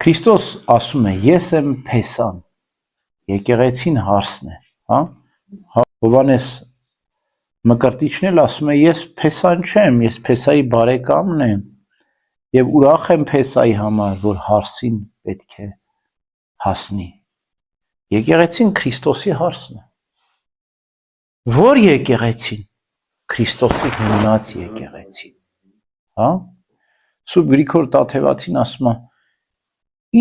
Քրիստոս ասում է, ես եմ փեսան, եկեղեցին հարսն է, հա? Հովանես Մկրտիչն էլ ասում է, ես փեսան չեմ, ես փեսայի բարեկամն եմ եւ ուրախ եմ փեսայի համար, որ հարսին պետք է հասնի։ Եկեղեցին Քրիստոսի հարսն է։ Որ եկեղեցին Քրիստոսի հիմնած եկեղեցին, հա? Սուրբ Գրիգոր Տաթևացին ասում է,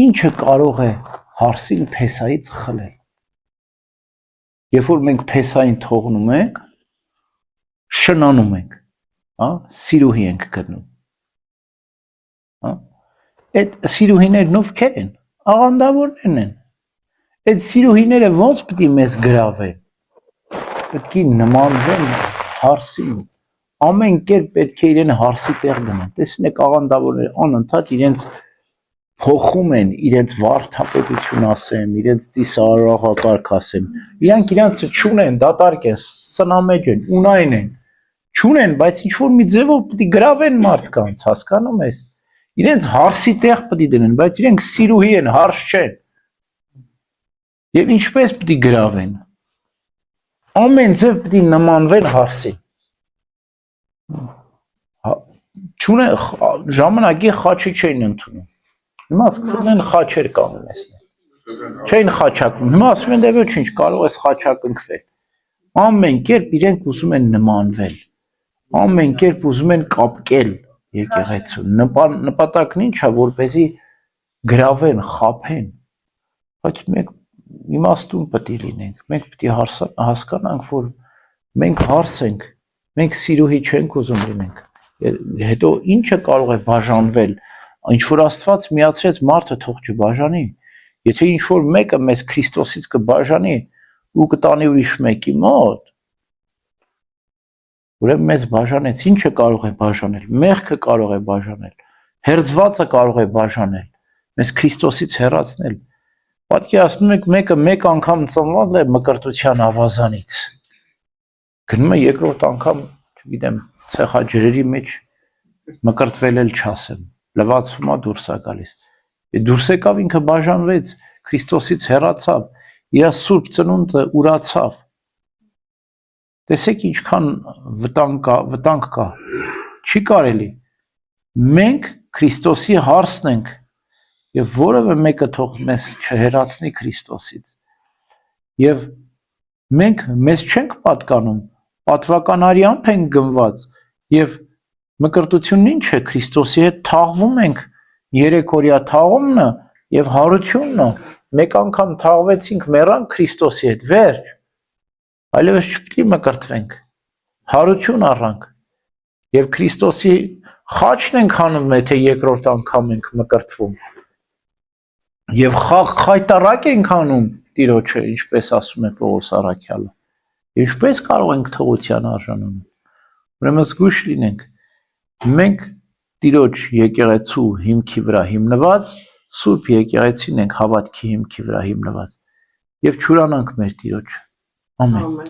ինչը կարող է հարսին փեսայից խլել։ Երբ որ մենք փեսային թողնում ենք, շնանում ենք, հա, սիրուհի ենք գտնում, հա, այդ սիրուհիներն ովքեր են, աղանդավորներն են, այդ սիրուհիները ոնց պետք է մեզ գրավեն, պետք է նմանվեն հարսին, ամեն կերպ պետք է իրեն հարսի տեղ դնեն, տեսնեք աղանդավորները անընդհատ իրենց փոխում են, իրենց վարդապետություն ասեմ, իրենց ծիսարարողակարգ ասեմ, իրանք իրանցը չունեն, դատարկ են, սնամեջ են, ունայն են, չունեն, բայց ինչ-որ մի ձևով պետք է գրավեն մարդկանց, հասկանում ես, իրենց հարսի տեղ պետք է դնեն, բայց իրենք սիրուհի են, հարս չեն, և ինչպես պետք է գրավեն, ամեն ձև պետք է նմանվեն հարսին, ժամանակի խաչի չէին ընդունում, հիմա սկսել են խաչեր կանոնեցնել, չէին խաչակվում, հիմա ասում են, դե ոչինչ, կարող ես խաչակնքվել, ամեն կերպ իրենք ուզում են նմանվել, ամեն կերպ ուզում են կապկել եկեղեցուն, նպատակն ինչ է, որպեսզի գրավեն, խաբեն, բայց մենք իմաստուն պետք է լինենք, մենք պետք է հասկանանք, որ մենք հարս ենք, մենք սիրուհի չենք ուզում լինենք, հետո ինչը կարող է բաժանվել, ինչ-որ Աստված միացրեց մարդը թող չբաժանի, եթե ինչ-որ մեկը մեզ Քրիստոսից կբաժանի ու կտանի ուրիշ մեկի մոտ, ուրեմն մեզ բաժանեց, ինչը կարող է բաժանել, մեղքը կարող է բաժանել, հերձվածը կարող է բաժանել, մեզ Քրիստոսից հեռացնել, պատկերացնում եք մեկը մեկ անգամ ծնվել է մկրտության ավազանից, գնում է երկրորդ անգամ, չգիտեմ, ցեխաջրերի մեջ մկրտվել էլ չասեմ, լվացվում է դուրս է գալիս, դուրս եկավ ինքը բաժանվեց, Քրիստոսից հեռացավ, իր սուրբ ծնունդը ուրացավ, տեսեք ինչքան վտանգ կա, չի կարելի, մենք Քրիստոսի հարսն ենք, և որևէ մեկը թող մեզ չհեռացնի Քրիստոսից, և մենք մեզ չենք պատկանում, պատվականարյամբ ենք գնված, և մկրտությունն ինչ է, Քրիստոսի հետ թաղվում ենք, 3 օրյա թաղումն և հարությունն, մեկ անգամ թաղվեցինք, մեռանք Քրիստոսի հետ, վերջ, այլևս չպետք է մկրտվենք, հարություն առանք, և Քրիստոսի խաչն ենք անում, եթե երկրորդ անգամ ենք մկրտվում, և խայտառակ ենք անում Տիրոջը, ինչպես ասում է Պողոս առաքյալը, ինչպես կարող ենք թողության արժանանալ, ուրեմն զգույշ լինենք, մենք Տիրոջ եկեղեցու հիմքի վրա հիմնված, սուրբ եկեղեցին ենք հավատքի հիմքի վրա հիմնված, և չուրանանք մեր Տիրոջը, ամեն։